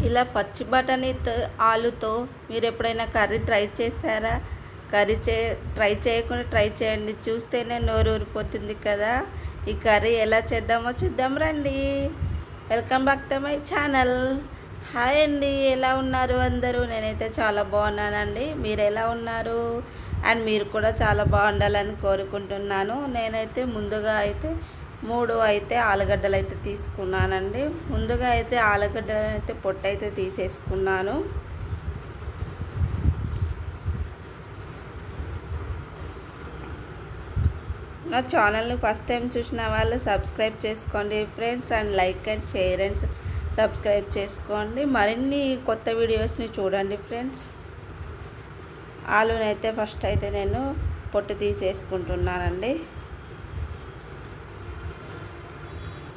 ఇలా పచ్చి బఠానీతో ఆలుతో మీరు ఎప్పుడైనా కర్రీ ట్రై చేశారా? ట్రై చేయకుండా ట్రై చేయండి. చూస్తేనే నోరు ఊరిపోతుంది కదా. ఈ కర్రీ ఎలా చేద్దామో చూద్దాం రండి. Welcome back to my channel. Hi అండి, ఎలా ఉన్నారు అందరూ? నేనైతే చాలా బాగున్నానండి. మీరు ఎలా ఉన్నారు? అండ్ మీరు కూడా చాలా బాగుండాలని కోరుకుంటున్నాను. నేనైతే ముందుగా అయితే 3 ఆలుగడ్డలు అయితే తీసుకున్నానండి. ముందుగా అయితే ఆలుగడ్డలు అయితే పొట్టు అయితే తీసేసుకున్నాను. నా ఛానల్ని ఫస్ట్ టైం చూసిన వాళ్ళు సబ్స్క్రైబ్ చేసుకోండి friends, and like and share and subscribe చేసుకోండి. మరిన్ని కొత్త వీడియోస్ని చూడండి ఫ్రెండ్స్. ఆలునైతే ఫస్ట్ అయితే నేను పొట్టు తీసేసుకుంటున్నానండి.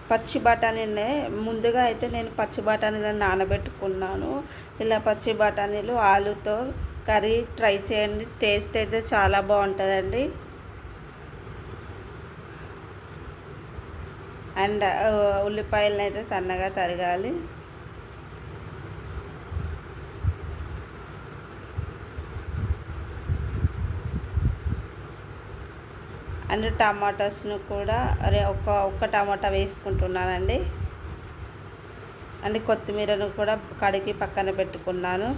పచ్చి బఠానీనే ముందుగా అయితే నేను పచ్చి బఠానీలను నానబెట్టుకున్నాను. ఇలా పచ్చి బఠానీలు ఆలుతో కర్రీ ట్రై చేయండి. టేస్ట్ అయితే చాలా బాగుంటుందండి. అండ్ ఉల్లిపాయలను అయితే సన్నగా తరగాలి. అండ్ టమాటాస్ను కూడా ఒక్క టమాటా వేసుకుంటున్నానండి. అండ్ కొత్తిమీరను కూడా కడిగి పక్కన పెట్టుకున్నాను.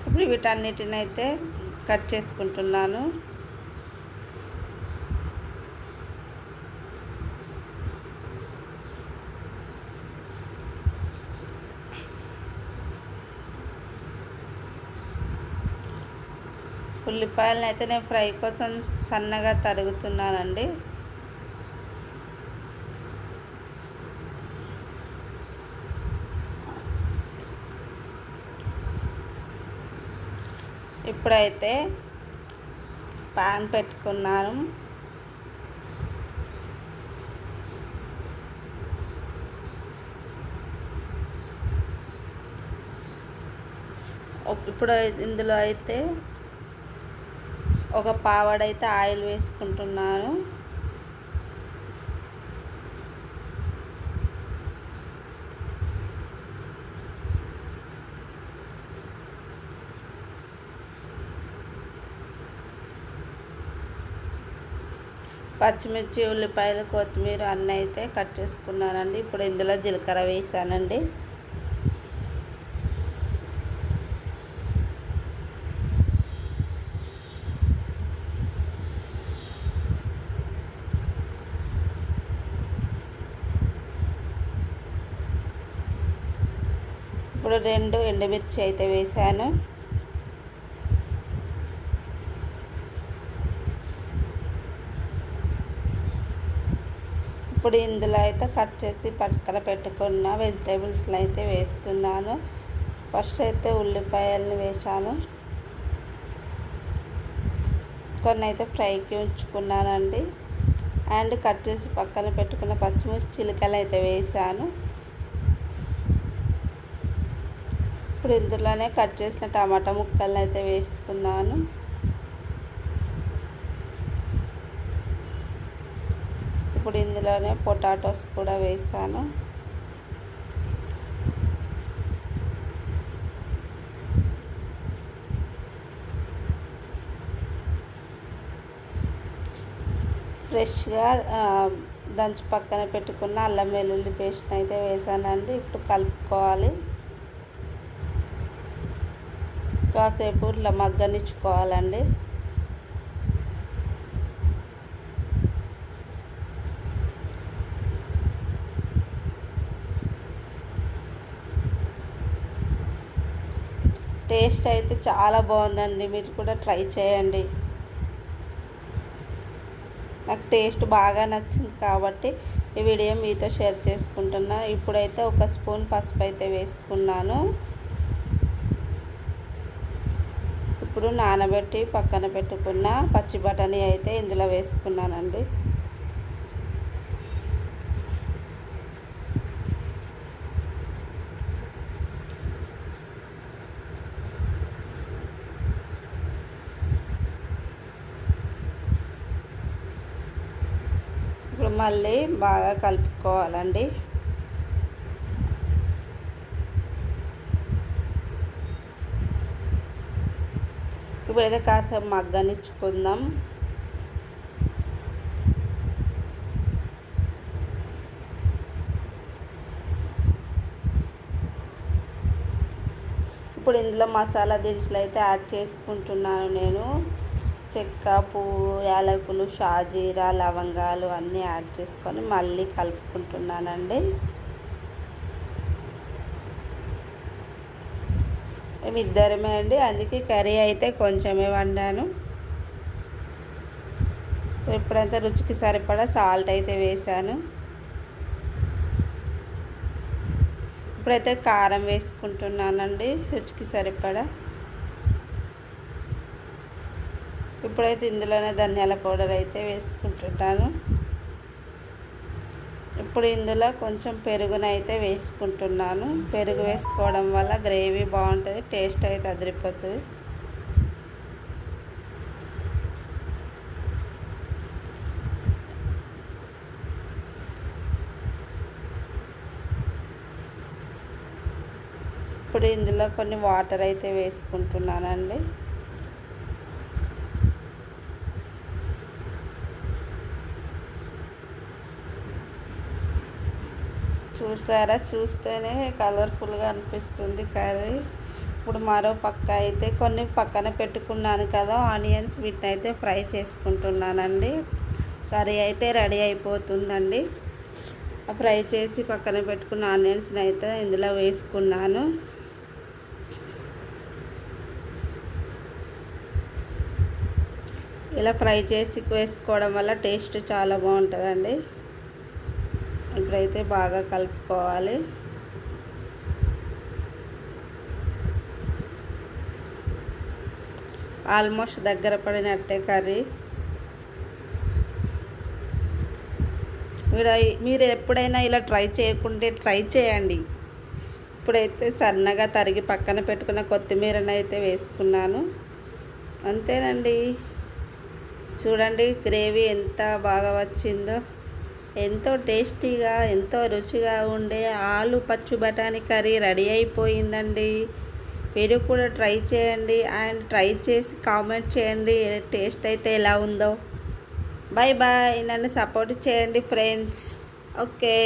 ఇప్పుడు వీటన్నిటిని అయితే కట్ చేసుకుంటున్నాను. ఉల్లిపాయలను అయితే నేను ఫ్రై కోసం సన్నగా తరుగుతున్నానండి. ఇప్పుడైతే పాన్ పెట్టుకున్నాను. ఇప్పుడు ఇందులో అయితే ఒక పావడైతే ఆయిల్ వేసుకుంటున్నాను. పచ్చిమిర్చి, ఉల్లిపాయలు, కొత్తిమీర అన్నీ అయితే కట్ చేసుకున్నానండి. ఇప్పుడు ఇందులో జీలకర్ర వేసానండి. ఇప్పుడు 2 ఎండుమిర్చి అయితే వేసాను. ఇప్పుడు ఇందులో అయితే కట్ చేసి పక్కన పెట్టుకున్న వెజిటేబుల్స్ని అయితే వేస్తున్నాను. ఫస్ట్ అయితే ఉల్లిపాయలను వేసాను. కొన్ని అయితే ఫ్రైకి ఉంచుకున్నానండి. అండ్ కట్ చేసి పక్కన పెట్టుకున్న పచ్చిమిర్చి చిలుకలు అయితే వేసాను. ఇప్పుడు ఇందులోనే కట్ చేసిన టమాటా ముక్కలను అయితే వేసుకున్నాను. ఇప్పుడు ఇందులోనే పొటాటోస్ కూడా వేసాను. ఫ్రెష్గా దంచి పక్కన పెట్టుకున్న అల్లం వెల్లుల్లి పేస్ట్ అయితే వేసానండి. ఇప్పుడు కలుపుకోవాలి. కాసేపు ఇలా మగ్గనిచ్చుకోవాలండి. టేస్ట్ అయితే చాలా బాగుందండి. మీరు కూడా ట్రై చేయండి. నాకు టేస్ట్ బాగా నచ్చింది కాబట్టి ఈ వీడియో మీతో షేర్ చేసుకుంటున్నా. ఇప్పుడైతే 1 స్పూన్ పసుపు అయితే వేసుకున్నాను. ఇప్పుడు నానబెట్టి పక్కన పెట్టుకున్న పచ్చి బఠానీ అయితే ఇందులో వేసుకున్నానండి. మళ్ళీ బాగా కలుపుకోవాలండి. ఇప్పుడైతే కాసేపు మగ్గనిచ్చుకుందాం. ఇప్పుడు ఇందులో మసాలా దినుసులు అయితే యాడ్ చేసుకుంటున్నాను నేను. చెక్క, పువ్వు, యాలకులు, షాజీరా, లవంగాలు అన్నీ యాడ్ చేసుకొని మళ్ళీ కలుపుకుంటున్నానండి. మేము ఇద్దరమే అండి, అందుకే కర్రీ అయితే కొంచెమే వండాను. సో ఇప్పుడైతే రుచికి సరిపడా సాల్ట్ అయితే వేసాను. ఇప్పుడైతే కారం వేసుకుంటున్నానండి రుచికి సరిపడా. ఇప్పుడైతే ఇందులోనే ధనియాల పౌడర్ అయితే వేసుకుంటున్నాను. ఇప్పుడు ఇందులో కొంచెం పెరుగునైతే వేసుకుంటున్నాను. పెరుగు వేసుకోవడం వల్ల గ్రేవీ బాగుంటుంది, టేస్ట్ అయితే అదిరిపోతుంది. ఇప్పుడు ఇందులో కొన్ని వాటర్ అయితే వేసుకుంటున్నానండి. చూసారా, చూస్తేనే కలర్ఫుల్గా అనిపిస్తుంది కర్రీ. ఇప్పుడు మరో పక్క అయితే కొన్ని పక్కన పెట్టుకున్నాను కదా ఆనియన్స్, వీటిని అయితే ఫ్రై చేసుకుంటున్నానండి. కర్రీ అయితే రెడీ అయిపోతుందండి. ఫ్రై చేసి పక్కన పెట్టుకున్న ఆనియన్స్ని అయితే ఇందులో వేసుకున్నాను. ఇలా ఫ్రై చేసి వేసుకోవడం వల్ల టేస్ట్ చాలా బాగుంటుందండి. ఇప్పుడైతే బాగా కలుపుకోవాలి. ఆల్మోస్ట్ దగ్గర పడినట్టే కర్రీ. మీరు ఎప్పుడైనా ఇలా ట్రై చేయకుంటే ట్రై చేయండి. ఇప్పుడైతే సన్నగా తరిగి పక్కన పెట్టుకున్న కొత్తిమీరని అయితే వేసుకున్నాను. అంతేనండి. చూడండి గ్రేవీ ఎంత బాగా వచ్చిందో. ఎంతో టేస్టీగా, ఎంతో రుచిగా ఉండే ఆలు పచ్చి బఠానీ కర్రీ రెడీ అయిపోయిందండి. మీరు కూడా ట్రై చేయండి అండ్ ట్రై చేసి కామెంట్ చేయండి టేస్ట్ అయితే ఎలా ఉందో. Bye bye. నన్ను సపోర్ట్ చేయండి ఫ్రెండ్స్. ఓకే.